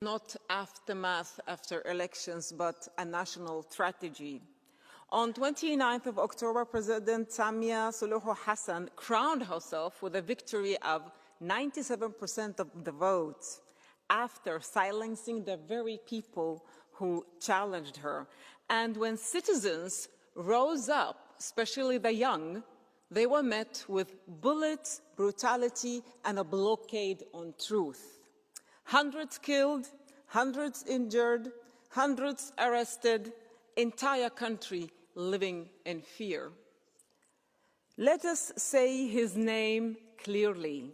Not aftermath after elections, but a national strategy. On 29th of October, President Samia Suluhu Hassan crowned herself with a victory of 97% of the votes after silencing the very people who challenged her. And when citizens rose up, especially the young, they were met with bullets, brutality, and a blockade on truth. Hundreds killed, hundreds injured, hundreds arrested, entire country living in fear. Let us say his name clearly.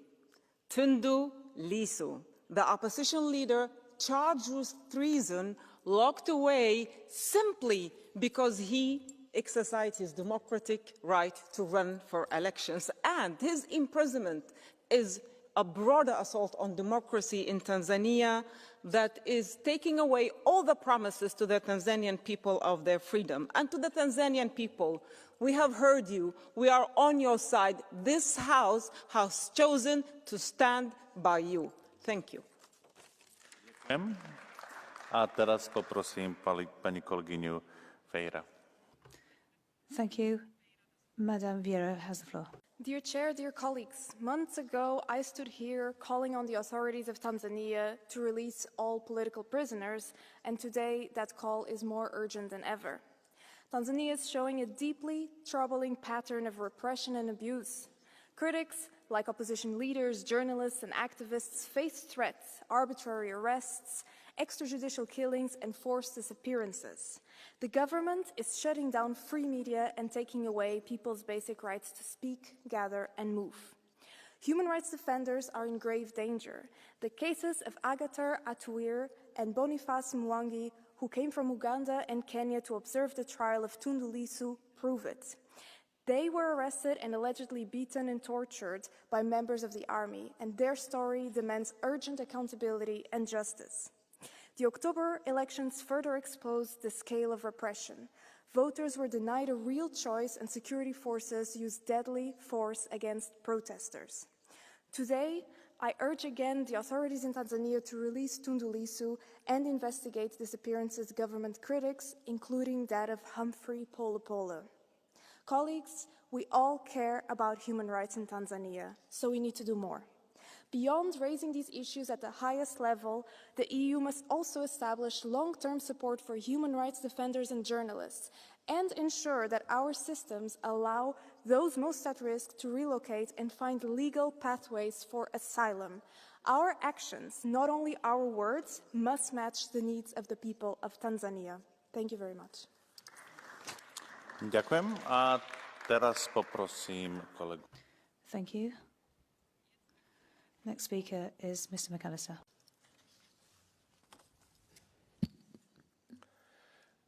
Tundu Lissu, the opposition leader charged with treason, locked away simply because he exercised his democratic right to run for elections. And his imprisonment is a broader assault on democracy in Tanzania that is taking away all the promises to the Tanzanian people of their freedom. And to the Tanzanian people, we have heard you. We are on your side. This House has chosen to stand by you. Thank you. A teraz poprosím paní kolegyňu Vieira. Thank you. Madam Vieira has the floor. Dear Chair, dear colleagues, months ago I stood here calling on the authorities of Tanzania to release all political prisoners, and today that call is more urgent than ever. Tanzania is showing a deeply troubling pattern of repression and abuse. Critics, like opposition leaders, journalists and activists, face threats, arbitrary arrests, extrajudicial killings and forced disappearances. The government is shutting down free media and taking away people's basic rights to speak, gather and move. Human rights defenders are in grave danger. The cases of Agathar Atuir and Boniface Mwangi, who came from Uganda and Kenya to observe the trial of Tundu Lissu, prove it. They were arrested and allegedly beaten and tortured by members of the army, and their story demands urgent accountability and justice. The October elections further exposed the scale of repression. Voters were denied a real choice and security forces used deadly force against protesters. Today, I urge again the authorities in Tanzania to release Tundu Lissu and investigate disappearances of government critics, including that of Humphrey Polepole. Colleagues, we all care about human rights in Tanzania, so we need to do more. Beyond raising these issues at the highest level, the EU must also establish long-term support for human rights defenders and journalists, and ensure that our systems allow those most at risk to relocate and find legal pathways for asylum. Our actions, not only our words, must match the needs of the people of Tanzania. Thank you very much. Ďakujem. A teraz poprosím kolegu. Thank you. Next speaker is Mr. McAllister.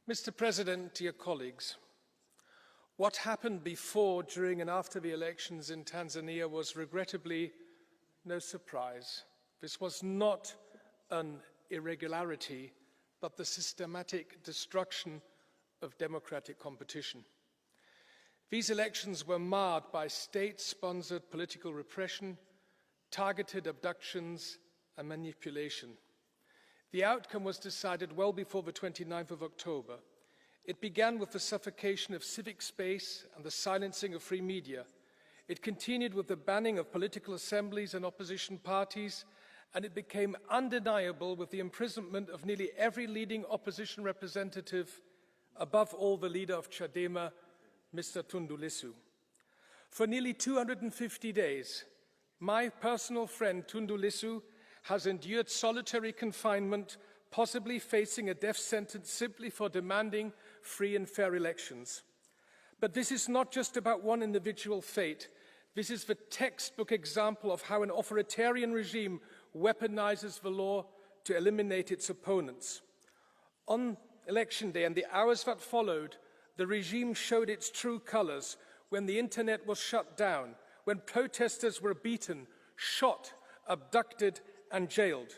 Mr. President, dear colleagues, what happened before, during and after the elections in Tanzania was regrettably no surprise. This was not an irregularity, but the systematic destruction of democratic competition. These elections were marred by state-sponsored political repression, targeted abductions and manipulation. The outcome was decided well before the 29th of October. It began with the suffocation of civic space and the silencing of free media. It continued with the banning of political assemblies and opposition parties, and it became undeniable with the imprisonment of nearly every leading opposition representative, above all the leader of Chadema, Mr. Tundu Lissu. For nearly 250 days, my personal friend Tundu Lissu has endured solitary confinement, possibly facing a death sentence simply for demanding free and fair elections. But this is not just about one individual fate. This is the textbook example of how an authoritarian regime weaponizes the law to eliminate its opponents. On election day and the hours that followed, the regime showed its true colors when the internet was shut down, when protesters were beaten, shot, abducted and jailed.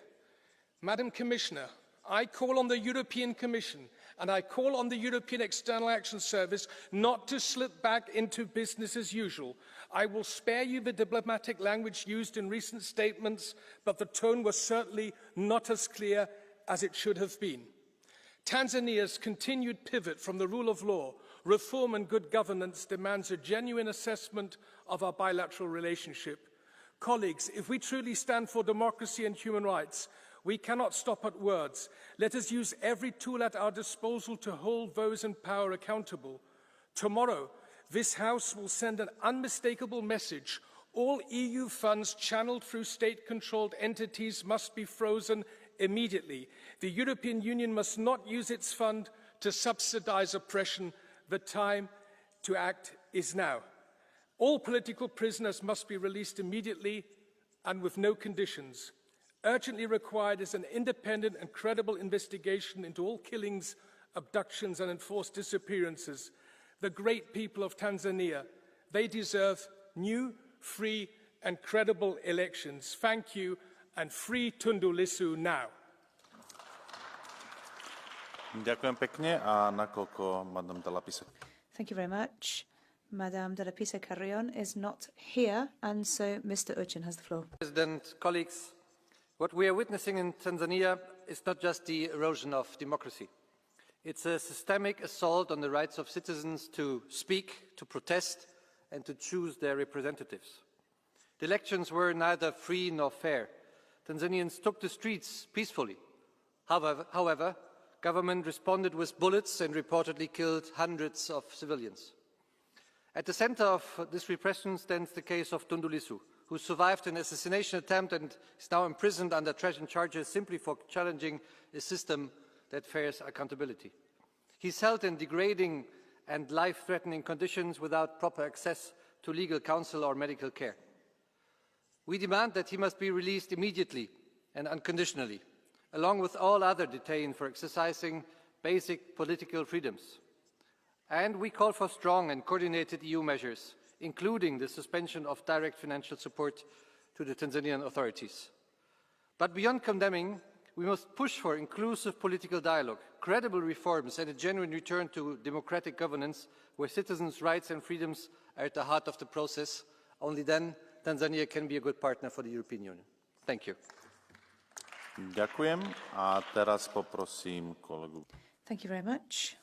Madam Commissioner, I call on the European Commission and I call on the European External Action Service not to slip back into business as usual. I will spare you the diplomatic language used in recent statements, but the tone was certainly not as clear as it should have been. Tanzania's continued pivot from the rule of law, reform and good governance demands a genuine assessment of our bilateral relationship. Colleagues, if we truly stand for democracy and human rights, we cannot stop at words. Let us use every tool at our disposal to hold those in power accountable. Tomorrow, this House will send an unmistakable message. All EU funds channeled through state-controlled entities must be frozen immediately. The European Union must not use its fund to subsidize oppression. The time to act is now. All political prisoners must be released immediately and with no conditions. Urgently required is an independent and credible investigation into all killings, abductions and enforced disappearances. The great people of Tanzania, they deserve new, free and credible elections. Thank you, and free Tundu Lissu now. Ďakujem pekne a nakoľko Madame de la Pisa. Thank you very much. Madame de la Pisa Carrion is not here, and so Mr. Urchin has the floor. President, colleagues, what we are witnessing in Tanzania is not just the erosion of democracy. It's a systemic assault on the rights of citizens to speak, to protest, and to choose their representatives. The elections were neither free nor fair. Tanzanians took the streets peacefully. However, government responded with bullets and reportedly killed hundreds of civilians. At the center of this repression stands the case of Tundu Lissu, who survived an assassination attempt and is now imprisoned under treason charges simply for challenging a system that fears accountability. He's held in degrading and life-threatening conditions without proper access to legal counsel or medical care. We demand that he must be released immediately and unconditionally, along with all other detained for exercising basic political freedoms. And we call for strong and coordinated EU measures, including the suspension of direct financial support to the Tanzanian authorities. But beyond condemning, we must push for inclusive political dialogue, credible reforms and a genuine return to democratic governance where citizens' rights and freedoms are at the heart of the process. Only then Tanzania can be a good partner for the European Union. Thank you. Ďakujem a teraz poprosím kolegu. Thank you very much.